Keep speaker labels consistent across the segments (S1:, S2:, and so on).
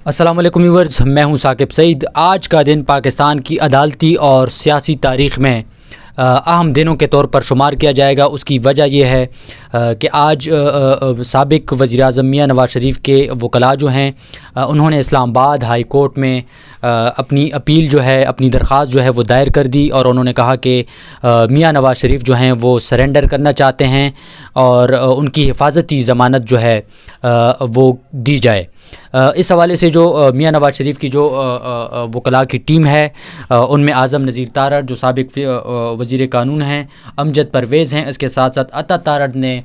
S1: السلام علیکم ویورز، میں ہوں ثاقب سعید۔ آج کا دن پاکستان کی عدالتی اور سیاسی تاریخ میں اہم دنوں کے طور پر شمار کیا جائے گا۔ اس کی وجہ یہ ہے کہ آج سابق وزیر اعظم میاں نواز شریف کے وکلاء جو ہیں انہوں نے اسلام آباد ہائی کورٹ میں اپنی اپیل جو ہے، اپنی درخواست جو ہے وہ دائر کر دی، اور انہوں نے کہا کہ میاں نواز شریف جو ہیں وہ سرنڈر کرنا چاہتے ہیں اور ان کی حفاظتی ضمانت جو ہے وہ دی جائے۔ اس حوالے سے جو میاں نواز شریف کی جو وکلاء کی ٹیم ہے، ان میں اعظم نذیر تارڑ جو سابق وزیر قانون ہیں، امجد پرویز ہیں، اس کے ساتھ ساتھ عطا تارڑ نے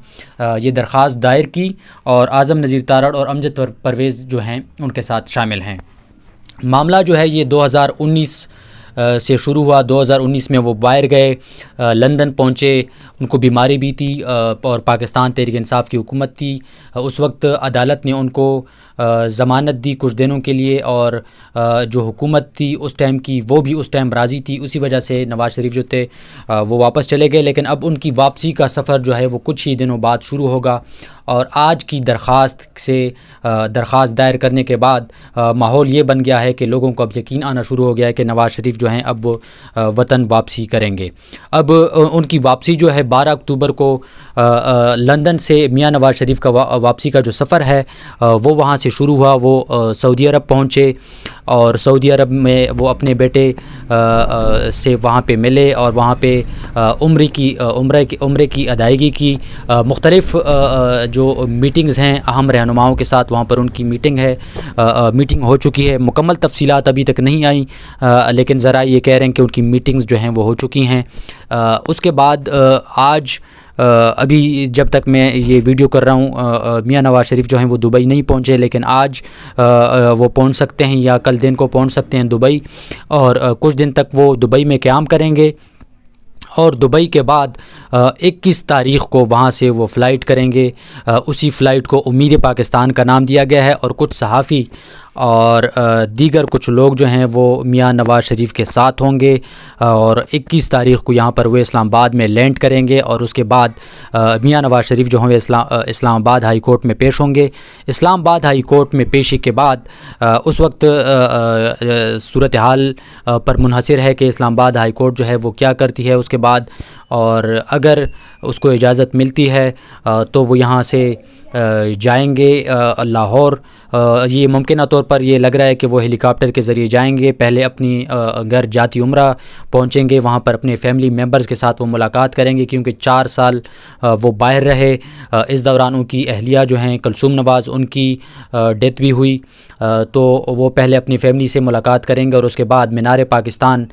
S1: یہ درخواست دائر کی، اور اعظم نذیر تارڑ اور امجد پرویز جو ہیں ان کے ساتھ شامل ہیں۔ معاملہ جو ہے یہ 2019 سے شروع ہوا۔ 2019 میں وہ باہر گئے، لندن پہنچے، ان کو بیماری بھی تھی اور پاکستان تحریک انصاف کی حکومت تھی۔ اس وقت عدالت نے ان کو ضمانت دی کچھ دنوں کے لیے، اور جو حکومت تھی اس ٹائم کی وہ بھی اس ٹائم راضی تھی، اسی وجہ سے نواز شریف جو تھے وہ واپس چلے گئے۔ لیکن اب ان کی واپسی کا سفر جو ہے وہ کچھ ہی دنوں بعد شروع ہوگا، اور آج کی درخواست دائر کرنے کے بعد ماحول یہ بن گیا ہے کہ لوگوں کو اب یقین آنا شروع ہو گیا ہے کہ نواز شریف جو ہیں اب وطن واپسی کریں گے۔ اب ان کی واپسی جو ہے 12 اکتوبر کو لندن سے میاں نواز شریف کا واپسی کا جو سفر ہے وہ وہاں سے شروع ہوا۔ وہ سعودی عرب پہنچے، اور سعودی عرب میں وہ اپنے بیٹے سے وہاں پہ ملے، اور وہاں پہ عمرے کی ادائیگی کی۔ مختلف جو میٹنگز ہیں اہم رہنماؤں کے ساتھ، وہاں پر ان کی میٹنگ ہو چکی ہے۔ مکمل تفصیلات ابھی تک نہیں آئیں، لیکن ذرائع یہ کہہ رہے ہیں کہ ان کی میٹنگز جو ہیں وہ ہو چکی ہیں۔ اس کے بعد آج ابھی جب تک میں یہ ویڈیو کر رہا ہوں میاں نواز شریف جو ہیں وہ دبئی نہیں پہنچے، لیکن آج وہ پہنچ سکتے ہیں یا کل دن کو پہنچ سکتے ہیں دبئی، اور کچھ دن تک وہ دبئی میں قیام کریں گے، اور دبئی کے بعد 21 تاریخ کو وہاں سے وہ فلائٹ کریں گے۔ اسی فلائٹ کو امید پاکستان کا نام دیا گیا ہے، اور کچھ صحافی اور دیگر کچھ لوگ جو ہیں وہ میاں نواز شریف کے ساتھ ہوں گے، اور 21 تاریخ کو یہاں پر وہ اسلام آباد میں لینڈ کریں گے، اور اس کے بعد میاں نواز شریف جو ہوں گے اسلام آباد ہائی کورٹ میں پیش ہوں گے۔ اسلام آباد ہائی کورٹ میں پیشی کے بعد اس وقت صورتحال پر منحصر ہے کہ اسلام آباد ہائی کورٹ جو ہے وہ کیا کرتی ہے اس کے بعد، اور اگر اس کو اجازت ملتی ہے تو وہ یہاں سے جائیں گے لاہور۔ یہ ممکنہ طور پر یہ لگ رہا ہے کہ وہ ہیلی کاپٹر کے ذریعے جائیں گے، پہلے اپنی گھر جاتی عمرہ پہنچیں گے، وہاں پر اپنے فیملی ممبرز کے ساتھ وہ ملاقات کریں گے، کیونکہ 4 سال وہ باہر رہے۔ اس دوران ان کی اہلیہ جو ہیں کلثوم نواز، ان کی ڈیتھ بھی ہوئی، تو وہ پہلے اپنی فیملی سے ملاقات کریں گے، اور اس کے بعد مینار پاکستان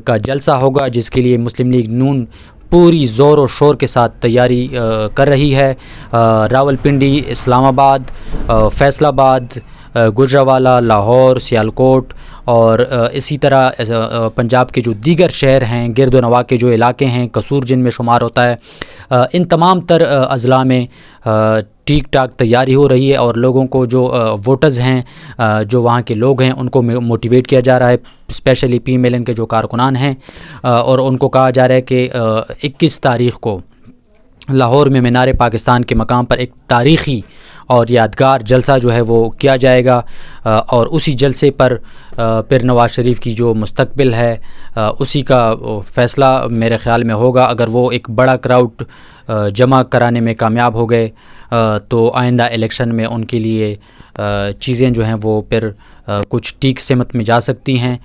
S1: کا جلسہ ہوگا، جس کے لیے مسلم لیگ نون پوری زور و شور کے ساتھ تیاری کر رہی ہے۔ راولپنڈی، اسلام آباد، فیصل آباد، گجرانوالہ، لاہور، سیالکوٹ، اور اسی طرح پنجاب کے جو دیگر شہر ہیں، گرد و نواح کے جو علاقے ہیں، قصور جن میں شمار ہوتا ہے، ان تمام تر اضلاع میں ٹھیک ٹاک تیاری ہو رہی ہے، اور لوگوں کو جو ووٹرز ہیں، جو وہاں کے لوگ ہیں، ان کو موٹیویٹ کیا جا رہا ہے، especially P M L N کے جو کارکنان ہیں، اور ان کو کہا جا رہا ہے کہ 21 تاریخ کو لاہور میں مینار پاکستان کے مقام پر ایک تاریخی اور یادگار جلسہ جو ہے وہ کیا جائے گا، اور اسی جلسے پر پھر نواز شریف کی جو مستقبل ہے اسی کا فیصلہ میرے خیال میں ہوگا۔ اگر وہ ایک بڑا کراؤڈ جمع کرانے میں کامیاب ہو گئے تو آئندہ الیکشن میں ان کے لیے چیزیں جو ہیں وہ پھر کچھ ٹھیک سمت میں جا سکتی ہیں۔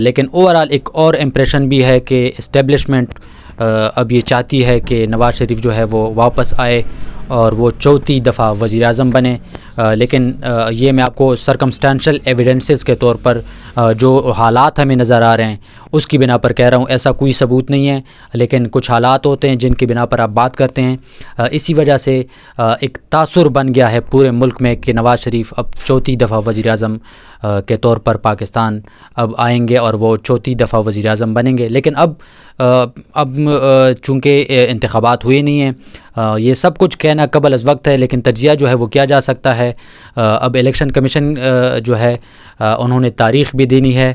S1: لیکن اوورآل ایک اور امپریشن بھی ہے کہ اسٹیبلشمنٹ اب یہ چاہتی ہے کہ نواز شریف جو ہے وہ واپس آئے اور وہ 4تھی دفعہ وزیر اعظم بنے، لیکن یہ میں آپ کو سرکمسٹانشل ایویڈنسز کے طور پر جو حالات ہمیں نظر آ رہے ہیں اس کی بنا پر کہہ رہا ہوں، ایسا کوئی ثبوت نہیں ہے، لیکن کچھ حالات ہوتے ہیں جن کی بنا پر آپ بات کرتے ہیں۔ اسی وجہ سے ایک تاثر بن گیا ہے پورے ملک میں کہ نواز شریف اب 4تھی دفعہ وزیر اعظم کے طور پر پاکستان اب آئیں گے، اور وہ 4تھی دفعہ وزیر اعظم بنیں گے۔ لیکن اب چونکہ انتخابات ہوئے نہیں ہیں، یہ سب کچھ کہنا قبل از وقت ہے، لیکن تجزیہ جو ہے وہ کیا جا سکتا ہے۔ اب الیکشن کمیشن جو ہے انہوں نے تاریخ بھی دینی ہے،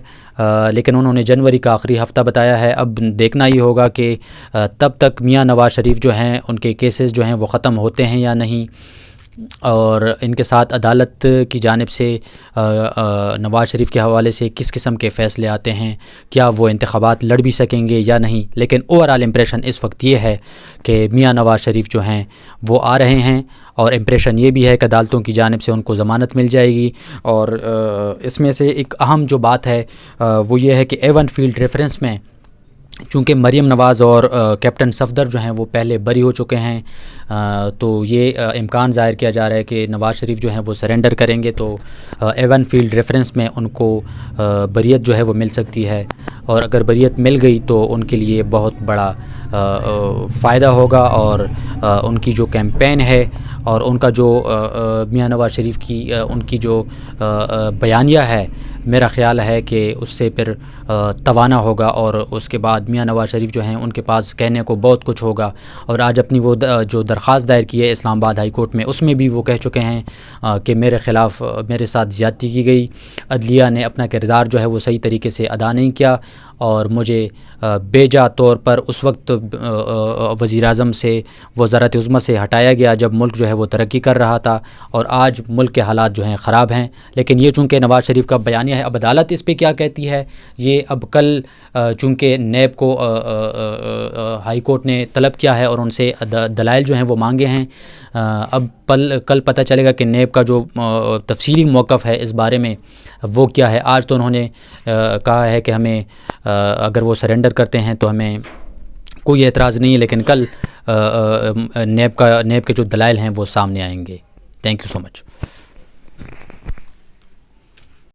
S1: لیکن انہوں نے جنوری کا آخری ہفتہ بتایا ہے۔ اب دیکھنا ہی ہوگا کہ تب تک میاں نواز شریف جو ہیں ان کے کیسز جو ہیں وہ ختم ہوتے ہیں یا نہیں۔ اور ان کے ساتھ عدالت کی جانب سے نواز شریف کے حوالے سے کس قسم کے فیصلے آتے ہیں، کیا وہ انتخابات لڑ بھی سکیں گے یا نہیں. لیکن اوور آل امپریشن اس وقت یہ ہے کہ میاں نواز شریف جو ہیں وہ آ رہے ہیں، اور امپریشن یہ بھی ہے کہ عدالتوں کی جانب سے ان کو ضمانت مل جائے گی. اور اس میں سے ایک اہم جو بات ہے وہ یہ ہے کہ ایون فیلڈ ریفرنس میں چونکہ مریم نواز اور کیپٹن صفدر جو ہیں وہ پہلے بری ہو چکے ہیں، تو یہ امکان ظاہر کیا جا رہا ہے کہ نواز شریف جو ہیں وہ سرنڈر کریں گے، تو ایون فیلڈ ریفرنس میں ان کو بریت جو ہے وہ مل سکتی ہے. اور اگر بریت مل گئی تو ان کے لیے بہت بڑا فائدہ ہوگا، اور ان کی جو کیمپین ہے اور ان کا جو میاں نواز شریف کی ان کی جو بیانیہ ہے، میرا خیال ہے کہ اس سے پھر توانا ہوگا، اور اس کے بعد میاں نواز شریف جو ہیں ان کے پاس کہنے کو بہت کچھ ہوگا. اور آج اپنی وہ جو درخواست دائر کی ہے اسلام آباد ہائی کورٹ میں، اس میں بھی وہ کہہ چکے ہیں کہ میرے خلاف میرے ساتھ زیادتی کی گئی، عدلیہ نے اپنا کردار جو ہے وہ صحیح طریقے سے ادا نہیں کیا، اور مجھے بے جا طور پر اس وقت وزیر اعظم سے، وزارت عظمیٰ سے ہٹایا گیا جب ملک جو ہے وہ ترقی کر رہا تھا، اور آج ملک کے حالات جو ہیں خراب ہیں. لیکن یہ چونکہ نواز شریف کا بیانیہ ہے، اب عدالت اس پہ کیا کہتی ہے یہ اب کل چونکہ نیب کو ہائی کورٹ نے طلب کیا ہے اور ان سے دلائل جو ہیں وہ مانگے ہیں، اب کل پتہ چلے گا کہ نیب کا جو تفصیلی موقف ہے اس بارے میں وہ کیا ہے. آج تو انہوں نے کہا ہے کہ ہمیں اگر وہ سرنڈر کرتے ہیں تو ہمیں کوئی اعتراض نہیں ہے، لیکن کل نیب کے جو دلائل ہیں وہ سامنے آئیں گے. Thank you so much.